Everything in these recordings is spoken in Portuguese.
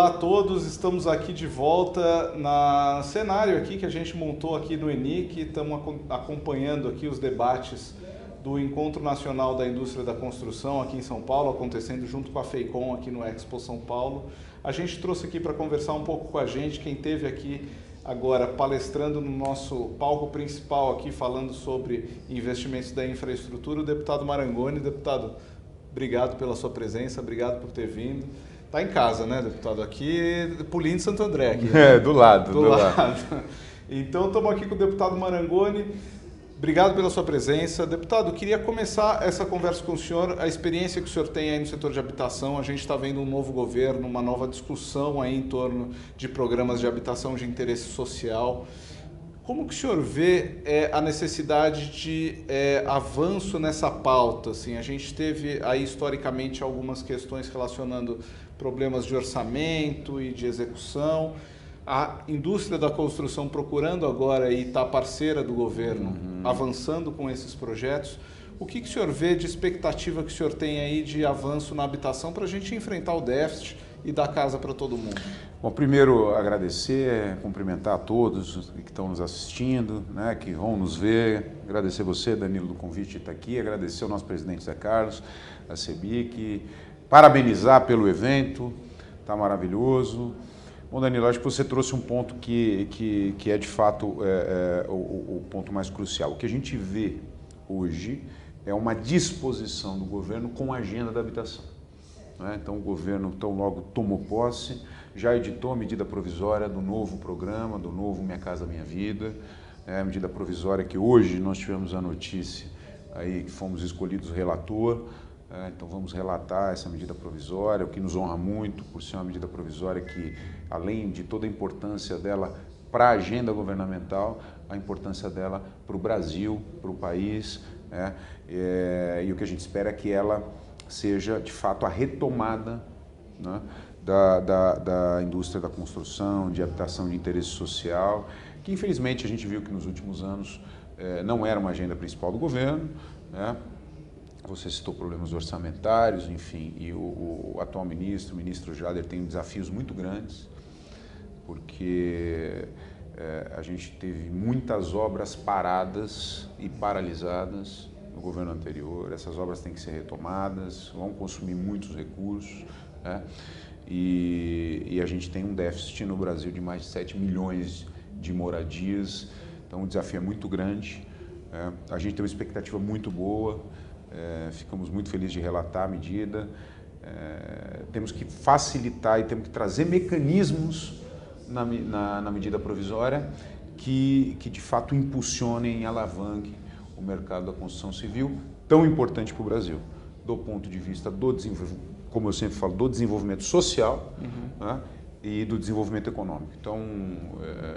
Olá a todos, estamos aqui de volta no cenário aqui que a gente montou aqui no ENIC. Estamos acompanhando aqui os debates do Encontro Nacional da Indústria da Construção aqui em São Paulo, acontecendo junto com a FEICOM aqui no Expo São Paulo. A gente trouxe aqui para conversar um pouco com a gente, quem esteve aqui agora palestrando no nosso palco principal aqui, falando sobre investimentos da infraestrutura, o deputado Marangoni. Deputado, obrigado pela sua presença, obrigado por ter vindo. Está em casa, né, deputado? Aqui, Pulinho de Santo André. Aqui, né? Do lado. Então, estamos aqui com o deputado Marangoni. Obrigado pela sua presença. Deputado, queria começar essa conversa com o senhor, a experiência que o senhor tem aí no setor de habitação. A gente está vendo um novo governo, uma nova discussão aí em torno de programas de habitação de interesse social. Como que o senhor vê a necessidade de avanço nessa pauta? Assim, a gente teve aí historicamente algumas questões relacionando problemas de orçamento e de execução. A indústria da construção procurando agora estar parceira do governo, avançando com esses projetos. O que o senhor vê de expectativa que o senhor tem aí de avanço na habitação para a gente enfrentar o déficit e dar casa para todo mundo? Bom, primeiro agradecer, cumprimentar a todos que estão nos assistindo, né, que vão nos ver. Agradecer você, Danilo, do convite de estar aqui. Agradecer ao nosso presidente Zé Carlos, da CEBIC. Parabenizar pelo evento, está maravilhoso. Bom, Danilo, acho que você trouxe um ponto que é de fato o ponto mais crucial. O que a gente vê hoje é uma disposição do governo com a agenda da habitação. Né? Então, o governo, tão logo tomou posse, já editou a medida provisória do novo programa, do novo Minha Casa Minha Vida, a medida provisória que hoje nós tivemos a notícia aí que fomos escolhidos relator. Então vamos relatar essa medida provisória, o que nos honra muito por ser uma medida provisória que, além de toda a importância dela para a agenda governamental, a importância dela para o Brasil, para o país, e o que a gente espera é que ela seja de fato a retomada, né, da indústria da construção, de habitação de interesse social, que infelizmente a gente viu que nos últimos anos não era uma agenda principal do governo, né? Você citou problemas orçamentários, enfim, e o atual ministro, o ministro Jader, tem desafios muito grandes, porque a gente teve muitas obras paradas e paralisadas no governo anterior. Essas obras têm que ser retomadas, vão consumir muitos recursos, né? E a gente tem um déficit no Brasil de mais de 7 milhões de moradias, então o desafio é muito grande. A gente tem uma expectativa muito boa. Ficamos muito felizes de relatar a medida. Temos que facilitar e temos que trazer mecanismos na medida provisória que de fato impulsionem e alavanquem o mercado da construção civil, tão importante para o Brasil, do ponto de vista do desenvolvimento, como eu sempre falo, do desenvolvimento social, né, e do desenvolvimento econômico. Então,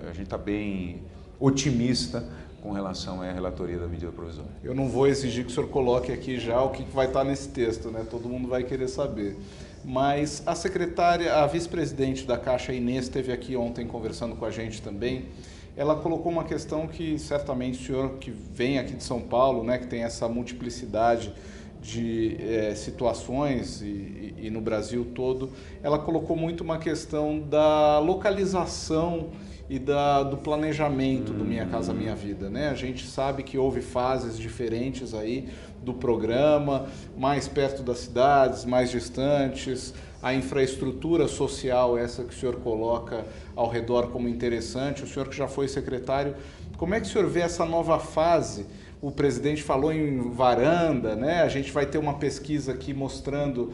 a gente está bem otimista com relação à relatoria da medida provisória. Eu não vou exigir que o senhor coloque aqui já o que vai estar nesse texto, né? Todo mundo vai querer saber. Mas a secretária, a vice-presidente da Caixa, Inês, esteve aqui ontem conversando com a gente também. Ela colocou uma questão que certamente o senhor que vem aqui de São Paulo, né, que tem essa multiplicidade de situações e no Brasil todo, ela colocou muito uma questão da localização e do planejamento do Minha Casa Minha Vida, né? A gente sabe que houve fases diferentes aí do programa, mais perto das cidades, mais distantes, a infraestrutura social, essa que o senhor coloca ao redor como interessante, o senhor que já foi secretário, como é que o senhor vê essa nova fase? O presidente falou em varanda, né? A gente vai ter uma pesquisa aqui mostrando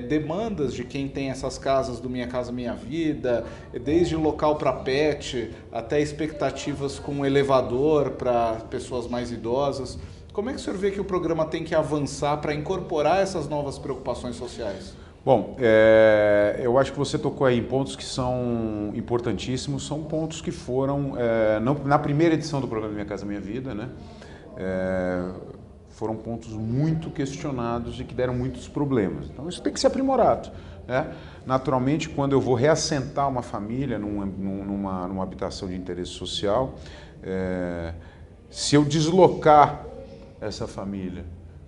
demandas de quem tem essas casas do Minha Casa Minha Vida, desde local para pet, até expectativas com elevador para pessoas mais idosas. Como é que o senhor vê que o programa tem que avançar para incorporar essas novas preocupações sociais? Bom, eu acho que você tocou aí em pontos que são importantíssimos, são pontos que foram, na primeira edição do programa Minha Casa Minha Vida, né? Foram pontos muito questionados e que deram muitos problemas. Então isso tem que ser aprimorado, né? Naturalmente, quando eu vou reassentar uma família numa habitação de interesse social, se eu deslocar essa família,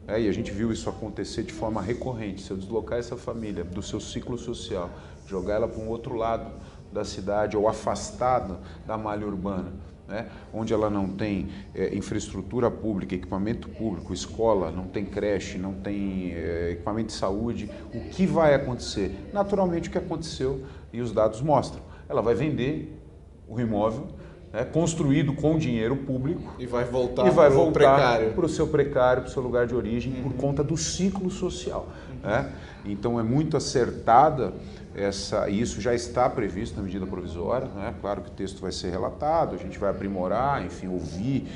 e a gente viu isso acontecer de forma recorrente, se eu deslocar essa família do seu ciclo social jogar ela para um outro lado da cidade ou afastado da malha urbana, né? Onde ela não tem infraestrutura pública, equipamento público, escola, não tem creche, não tem equipamento de saúde. O que vai acontecer? Naturalmente o que aconteceu e os dados mostram. Ela vai vender o imóvel, né, construído com dinheiro público e vai voltar para o seu precário, para o seu lugar de origem, por conta do ciclo social. Né? Então é muito acertada isso já está previsto na medida provisória, né? Claro que o texto vai ser relatado, a gente vai aprimorar, enfim, ouvir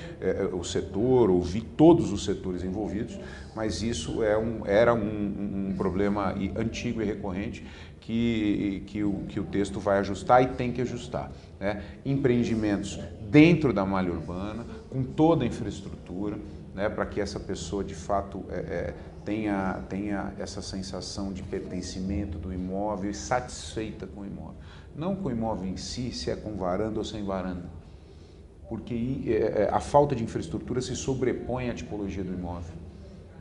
o setor, ouvir todos os setores envolvidos, mas isso era um problema antigo e recorrente que o texto vai ajustar e tem que ajustar. Né? Empreendimentos dentro da malha urbana, com toda a infraestrutura, né, para que essa pessoa de fato tenha essa sensação de pertencimento do imóvel e satisfeita com o imóvel. Não com o imóvel em si, se é com varanda ou sem varanda, porque a falta de infraestrutura se sobrepõe à tipologia do imóvel.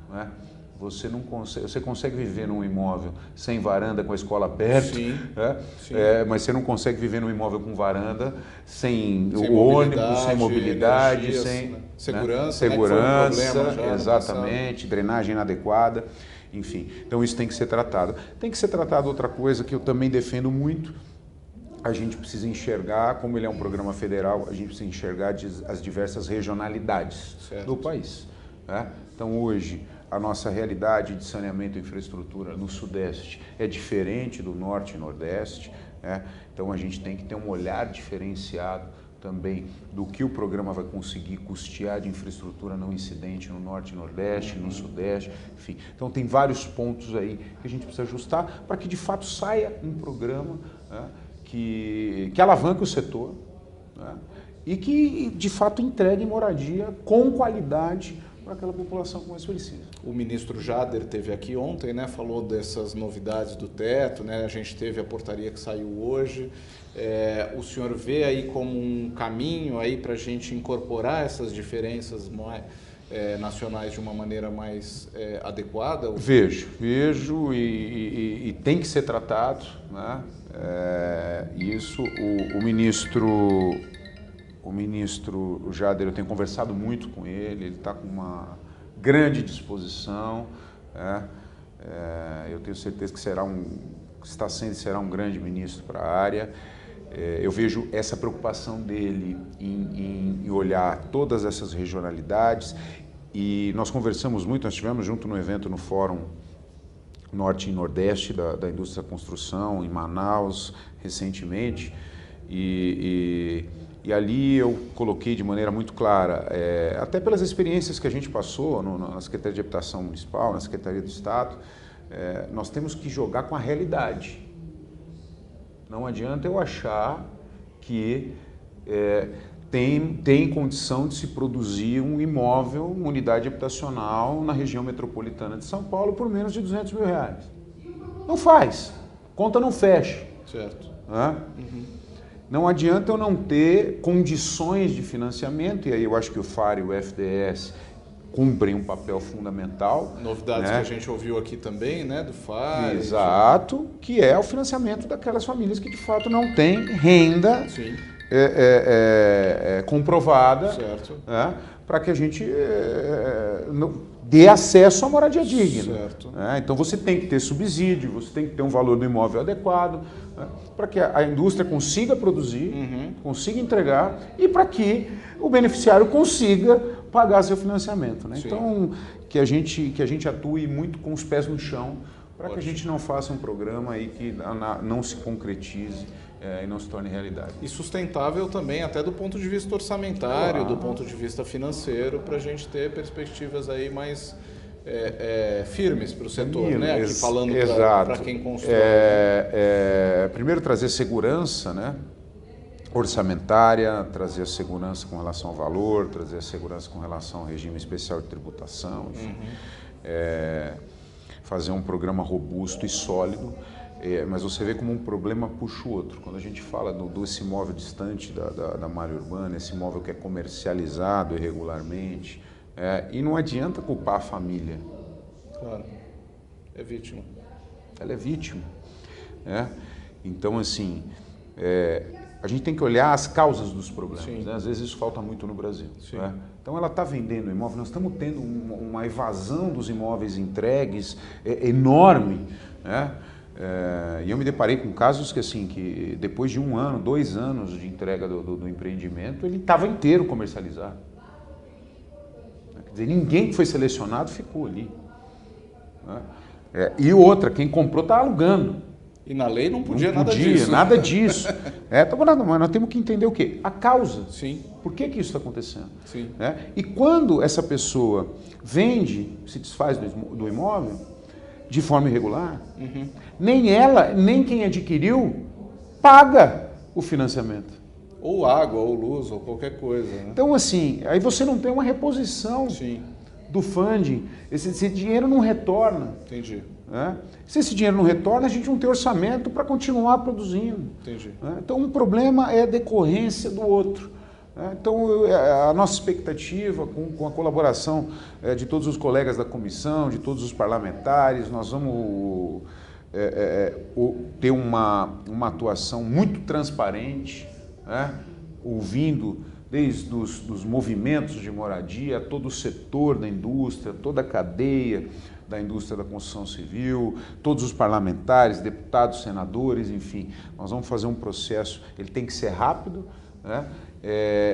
Né? Você consegue viver num imóvel sem varanda, com a escola perto, sim, né? Sim. Mas você não consegue viver num imóvel com varanda, sem o ônibus, sem mobilidade, energias, sem né? Segurança, segurança, né? Que foi um problema já exatamente, drenagem inadequada, enfim. Então isso tem que ser tratado. Tem que ser tratado outra coisa que eu também defendo muito. A gente precisa enxergar, como ele é um programa federal, a gente precisa enxergar as diversas regionalidades do país. Né? Então hoje a nossa realidade de saneamento e infraestrutura no Sudeste é diferente do Norte e Nordeste, né? Então a gente tem que ter um olhar diferenciado também do que o programa vai conseguir custear de infraestrutura não incidente no Norte e Nordeste, no Sudeste, enfim. Então tem vários pontos aí que a gente precisa ajustar para que de fato saia um programa, né, que alavanque o setor, né, e que de fato entregue moradia com qualidade para aquela população que mais precisa. O ministro Jader esteve aqui ontem, né, falou dessas novidades do teto, né, a gente teve a portaria que saiu hoje. O senhor vê aí como um caminho aí para a gente incorporar essas diferenças nacionais de uma maneira mais adequada? Vejo e tem que ser tratado, né? Isso o ministro Jader, eu tenho conversado muito com ele está com uma grande disposição, né? Eu tenho certeza que será um grande ministro para a área. Eu vejo essa preocupação dele em olhar todas essas regionalidades e nós conversamos muito, nós estivemos junto no evento no Fórum Norte e Nordeste da Indústria da Construção, em Manaus, recentemente, e ali eu coloquei de maneira muito clara, até pelas experiências que a gente passou na Secretaria de Habitação Municipal, na Secretaria do Estado, nós temos que jogar com a realidade. Não adianta eu achar que tem condição de se produzir um imóvel, uma unidade habitacional na região metropolitana de São Paulo por menos de R$200 mil. Não faz. Conta não fecha. Certo. Não adianta eu não ter condições de financiamento, e aí eu acho que o FAR e o FDS cumprem um papel fundamental. Novidades, né? Que a gente ouviu aqui também, né, do FAR. Exato, que é o financiamento daquelas famílias que de fato não têm renda comprovada, né, para que a gente dê acesso à moradia digna. Certo. Então você tem que ter subsídio, você tem que ter um valor do imóvel adequado, né, para que a indústria consiga produzir, consiga entregar e para que o beneficiário consiga pagar seu financiamento. Né? Então, que a gente atue muito com os pés no chão, para que a gente não faça um programa aí que não se concretize e não se torne realidade. E sustentável também, até do ponto de vista orçamentário, do ponto de vista financeiro, para a gente ter perspectivas aí mais firmes para o setor, né? Aqui falando para quem constrói. Primeiro, trazer segurança, né? Orçamentária, trazer a segurança com relação ao valor, trazer a segurança com relação ao regime especial de tributação, enfim. Fazer um programa robusto e sólido, mas você vê como um problema puxa o outro. Quando a gente fala desse imóvel distante da malha urbana, esse imóvel que é comercializado irregularmente, e não adianta culpar a família. Claro, é vítima. Ela é vítima. Então, assim, a gente tem que olhar as causas dos problemas, né? Às vezes isso falta muito no Brasil. Né? Então ela está vendendo imóvel, nós estamos tendo uma evasão dos imóveis entregues enorme, né? E eu me deparei com casos que, assim, que depois de 1 ano, 2 anos de entrega do empreendimento, ele estava inteiro comercializado. Quer dizer, ninguém que foi selecionado ficou ali. Né? E outra, quem comprou está alugando. E na lei não podia nada disso. Mas nós temos que entender o quê? A causa. Sim. Por que isso está acontecendo? Sim. E quando essa pessoa vende, se desfaz do imóvel, de forma irregular, nem ela, nem quem adquiriu, paga o financiamento. Ou água, ou luz, ou qualquer coisa. Né? Então, assim, aí você não tem uma reposição do funding. Esse dinheiro não retorna. Entendi. Se esse dinheiro não retorna, a gente não tem orçamento para continuar produzindo. Entendi. Então, um problema é a decorrência do outro. Então, a nossa expectativa, com a colaboração de todos os colegas da comissão, de todos os parlamentares, nós vamos ter uma atuação muito transparente, ouvindo desde os movimentos de moradia, todo o setor da indústria, toda a cadeia da indústria da construção civil, todos os parlamentares, deputados, senadores, enfim. Nós vamos fazer um processo, ele tem que ser rápido,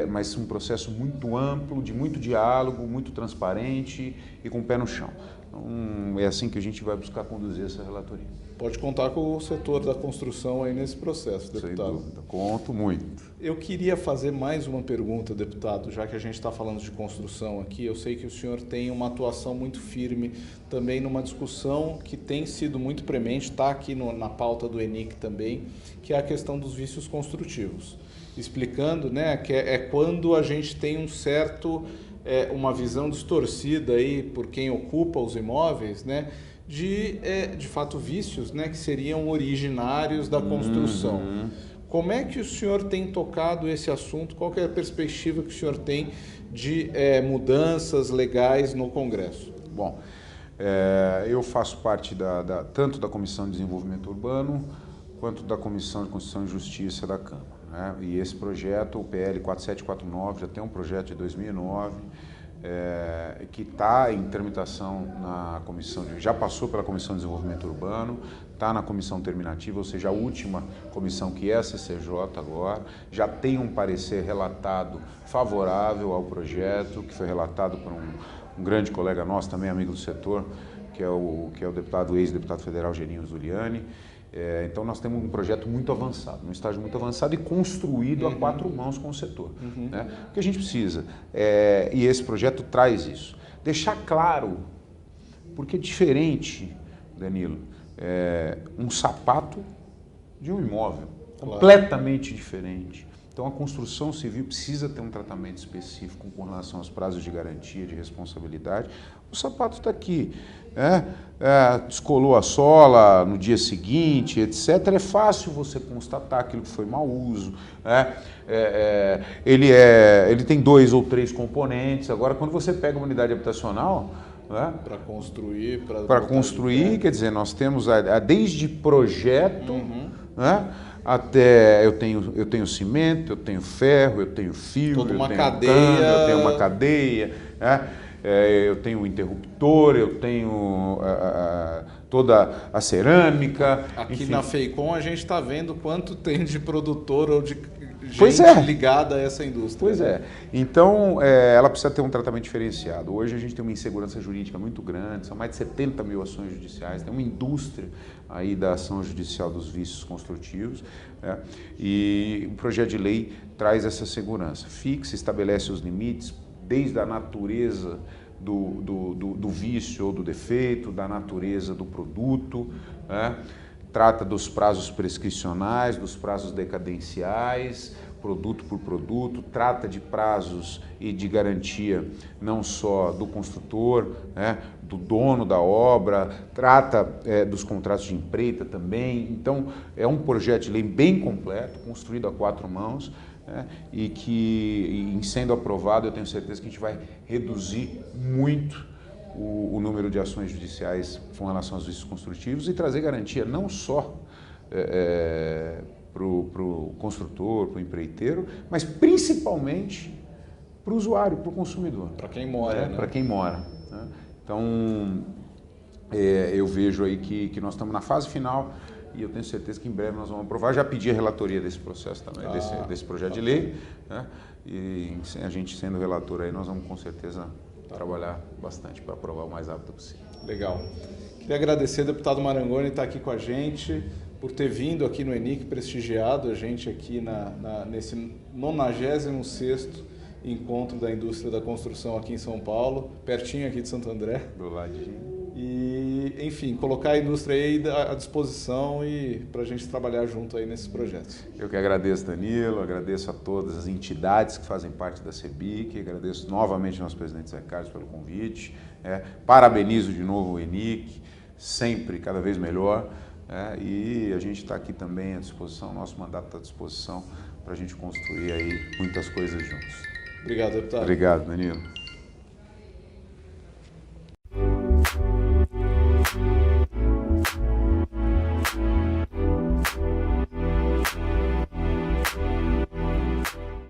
mas um processo muito amplo, de muito diálogo, muito transparente e com o pé no chão. Então, é assim que a gente vai buscar conduzir essa relatoria. Pode contar com o setor da construção aí nesse processo, deputado. Sem dúvida, conto muito. Eu queria fazer mais uma pergunta, deputado, já que a gente está falando de construção aqui. Eu sei que o senhor tem uma atuação muito firme também numa discussão que tem sido muito premente, está aqui na pauta do ENIC também, que é a questão dos vícios construtivos. Explicando, né, que é quando a gente tem uma visão distorcida aí por quem ocupa os imóveis, né, de fato vícios, né, que seriam originários da construção. Como é que o senhor tem tocado esse assunto? Qual que é a perspectiva que o senhor tem de mudanças legais no Congresso? Bom, eu faço parte tanto da Comissão de Desenvolvimento Urbano quanto da Comissão de Constituição e Justiça da Câmara. E esse projeto, o PL 4749, já tem um projeto de 2009, que está em tramitação na comissão, já passou pela Comissão de Desenvolvimento Urbano, está na comissão terminativa, ou seja, a última comissão, que é a CCJ agora, já tem um parecer relatado favorável ao projeto, que foi relatado por um grande colega nosso, também amigo do setor, que é o deputado, ex-deputado federal Geninho Zuliani. Então nós temos um projeto muito avançado, um estágio muito avançado e construído a 4 mãos com o setor. O que a gente precisa, e esse projeto traz isso, deixar claro, porque é diferente, Danilo, um sapato de um imóvel, completamente diferente. Então a construção civil precisa ter um tratamento específico com relação aos prazos de garantia, de responsabilidade. O sapato está aqui, descolou a sola no dia seguinte, etc. É fácil você constatar aquilo que foi mau uso. Ele tem 2 ou 3 componentes. Agora, quando você pega uma unidade habitacional, para construir, quer dizer, nós temos desde projeto, até eu tenho cimento, eu tenho ferro, eu tenho fio, toda uma tenho cadeia, cano, eu tenho uma cadeia, eu tenho um interruptor, eu tenho toda a cerâmica. Aqui, enfim. na FEICOM a gente está vendo quanto tem de produtor ou de gente ligada a essa indústria. Pois é. Então, ela precisa ter um tratamento diferenciado. Hoje a gente tem uma insegurança jurídica muito grande, são mais de 70 mil ações judiciais, tem uma indústria aí da ação judicial dos vícios construtivos, e o projeto de lei traz essa segurança, fixa, estabelece os limites, desde a natureza do vício ou do defeito, da natureza do produto, trata dos prazos prescricionais, dos prazos decadenciais, produto por produto, trata de prazos e de garantia não só do construtor, do dono da obra, trata dos contratos de empreita também. Então, é um projeto de lei bem completo, construído a 4 mãos, e que, em sendo aprovado, eu tenho certeza que a gente vai reduzir muito o número de ações judiciais com relação aos vícios construtivos e trazer garantia não só para o construtor, para o empreiteiro, mas principalmente para o usuário, para o consumidor. Para quem mora, né? Para quem mora. Né? Então, eu vejo aí que nós estamos na fase final e eu tenho certeza que em breve nós vamos aprovar. Já pedi a relatoria desse processo também, desse projeto de lei, né? E a gente sendo relator aí, nós vamos com certeza trabalhar bastante para aprovar o mais rápido possível. Legal. Queria agradecer ao deputado Marangoni estar aqui com a gente, por ter vindo aqui no ENIC, prestigiado a gente aqui nesse 96º Encontro da Indústria da Construção aqui em São Paulo, pertinho aqui de Santo André. Do ladinho. E, enfim, colocar a indústria aí à disposição e para a gente trabalhar junto aí nesses projetos. Eu que agradeço, Danilo, agradeço a todas as entidades que fazem parte da CEBIC, agradeço novamente ao nosso presidente Zé Carlos pelo convite, parabenizo de novo o ENIC, sempre cada vez melhor, e a gente está aqui também à disposição, nosso mandato está à disposição para a gente construir aí muitas coisas juntos. Obrigado, deputado. Obrigado, Danilo.